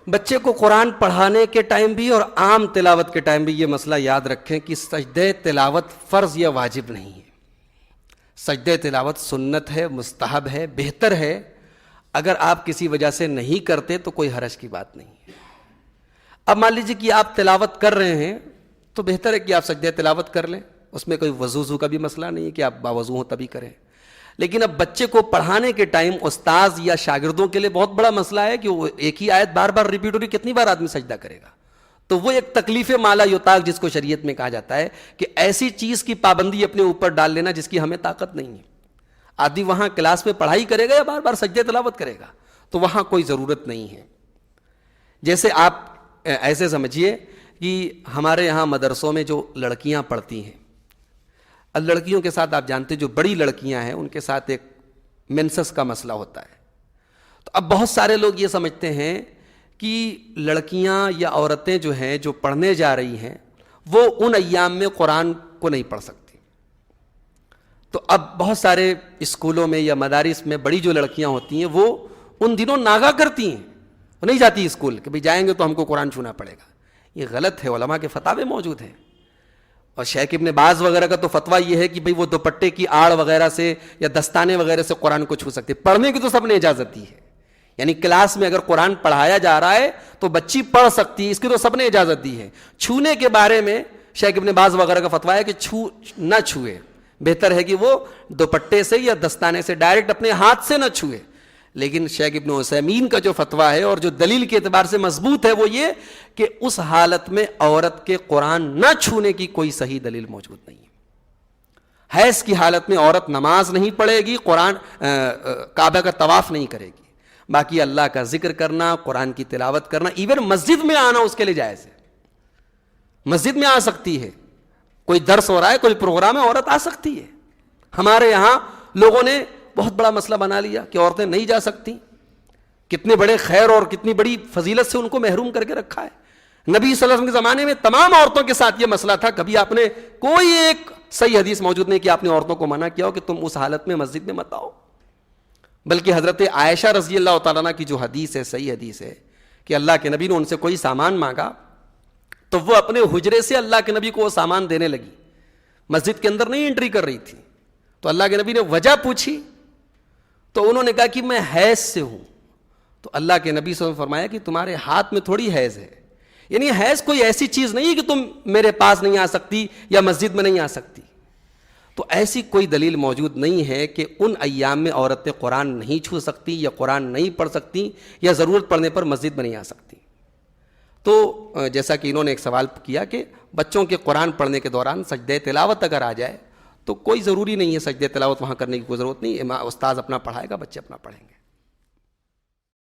بچے کو قرآن پڑھانے کے ٹائم بھی اور عام تلاوت کے ٹائم بھی یہ مسئلہ یاد رکھیں کہ سجدہ تلاوت فرض یا واجب نہیں ہے. سجدہ تلاوت سنت ہے، مستحب ہے، بہتر ہے. اگر آپ کسی وجہ سے نہیں کرتے تو کوئی حرج کی بات نہیں ہے. اب مان لیجیے کہ آپ تلاوت کر رہے ہیں تو بہتر ہے کہ آپ سجدہ تلاوت کر لیں. اس میں کوئی وضو کا بھی مسئلہ نہیں ہے کہ آپ باوضو ہوں تبھی کریں. لیکن اب بچے کو پڑھانے کے ٹائم استاذ یا شاگردوں کے لیے بہت بڑا مسئلہ ہے کہ وہ ایک ہی آیت بار بار ریپیٹ ہو رہی، کتنی بار آدمی سجدہ کرے گا. تو وہ ایک تکلیف مالا یطاق جس کو شریعت میں کہا جاتا ہے کہ ایسی چیز کی پابندی اپنے اوپر ڈال لینا جس کی ہمیں طاقت نہیں ہے. آدمی وہاں کلاس میں پڑھائی کرے گا یا بار بار سجدہ تلاوت کرے گا، تو وہاں کوئی ضرورت نہیں ہے. جیسے آپ ایسے سمجھیے کہ ہمارے یہاں مدرسوں میں جو لڑکیاں پڑھتی ہیں، اب لڑکیوں کے ساتھ آپ جانتے جو بڑی لڑکیاں ہیں ان کے ساتھ ایک مینسس کا مسئلہ ہوتا ہے. تو اب بہت سارے لوگ یہ سمجھتے ہیں کہ لڑکیاں یا عورتیں جو ہیں جو پڑھنے جا رہی ہیں وہ ان ایام میں قرآن کو نہیں پڑھ سکتی. تو اب بہت سارے اسکولوں میں یا مدارس میں بڑی جو لڑکیاں ہوتی ہیں وہ ان دنوں ناغہ کرتی ہیں، وہ نہیں جاتی اسکول کہ بھئی جائیں گے تو ہم کو قرآن چھونا پڑے گا. یہ غلط ہے، علماء کے فتاوے موجود ہیں. اور شیخ ابن باز وغیرہ کا تو فتویٰ یہ ہے کہ بھئی وہ دوپٹے کی آڑ وغیرہ سے یا دستانے وغیرہ سے قرآن کو چھو سکتے. پڑھنے کی تو سب نے اجازت دی ہے، یعنی کلاس میں اگر قرآن پڑھایا جا رہا ہے تو بچی پڑھ سکتی ہے، اس کی تو سب نے اجازت دی ہے. چھونے کے بارے میں شیخ ابن باز وغیرہ کا فتویٰ ہے کہ نہ چھوئے، بہتر ہے کہ وہ دوپٹے سے یا دستانے سے ڈائریکٹ اپنے ہاتھ سے نہ چھوئے. لیکن شیخ ابن عثیمین کا جو فتویٰ ہے اور جو دلیل کے اعتبار سے مضبوط ہے وہ یہ کہ اس حالت میں عورت کے قرآن نہ چھونے کی کوئی صحیح دلیل موجود نہیں ہے. حیض کی حالت میں عورت نماز نہیں پڑھے گی، قرآن کعبہ کا طواف نہیں کرے گی. باقی اللہ کا ذکر کرنا، قرآن کی تلاوت کرنا، ایون مسجد میں آنا اس کے لیے جائز ہے. مسجد میں آ سکتی ہے، کوئی درس ہو رہا ہے، کوئی پروگرام ہے، عورت آ سکتی ہے. ہمارے یہاں لوگوں نے بہت بڑا مسئلہ بنا لیا کہ عورتیں نہیں جا سکتی. کتنے بڑے خیر اور کتنی بڑی فضیلت سے ان کو محروم کر کے رکھا ہے. نبی صلی اللہ علیہ وسلم کے زمانے میں تمام عورتوں کے ساتھ یہ مسئلہ تھا. کبھی آپ نے کوئی ایک صحیح حدیث موجود نہیں کہ آپ نے عورتوں کو منع کیا ہو کہ تم اس حالت میں مسجد میں مت آؤ. بلکہ حضرت عائشہ رضی اللہ تعالیٰ عنہ کی جو حدیث ہے، صحیح حدیث ہے کہ اللہ کے نبی نے ان سے کوئی سامان مانگا تو وہ اپنے حجرے سے اللہ کے نبی کو وہ سامان دینے لگی، مسجد کے اندر نہیں انٹری کر رہی تھی. تو اللہ کے نبی نے وجہ پوچھی تو انہوں نے کہا کہ میں حیض سے ہوں. تو اللہ کے نبی صلی اللہ علیہ وسلم فرمایا کہ تمہارے ہاتھ میں تھوڑی حیض ہے، یعنی حیض کوئی ایسی چیز نہیں ہے کہ تم میرے پاس نہیں آ سکتی یا مسجد میں نہیں آ سکتی. تو ایسی کوئی دلیل موجود نہیں ہے کہ ان ایام میں عورتیں قرآن نہیں چھو سکتی یا قرآن نہیں پڑھ سکتی یا ضرورت پڑنے پر مسجد میں نہیں آ سکتی. تو جیسا کہ انہوں نے ایک سوال کیا کہ بچوں کے قرآن پڑھنے کے دوران سجدہ تلاوت اگر آ جائے تو کوئی ضروری نہیں ہے، سجدہ تلاوت وہاں کرنے کی کوئی ضرورت نہیں. استاذ اپنا پڑھائے گا، بچے اپنا پڑھیں گے.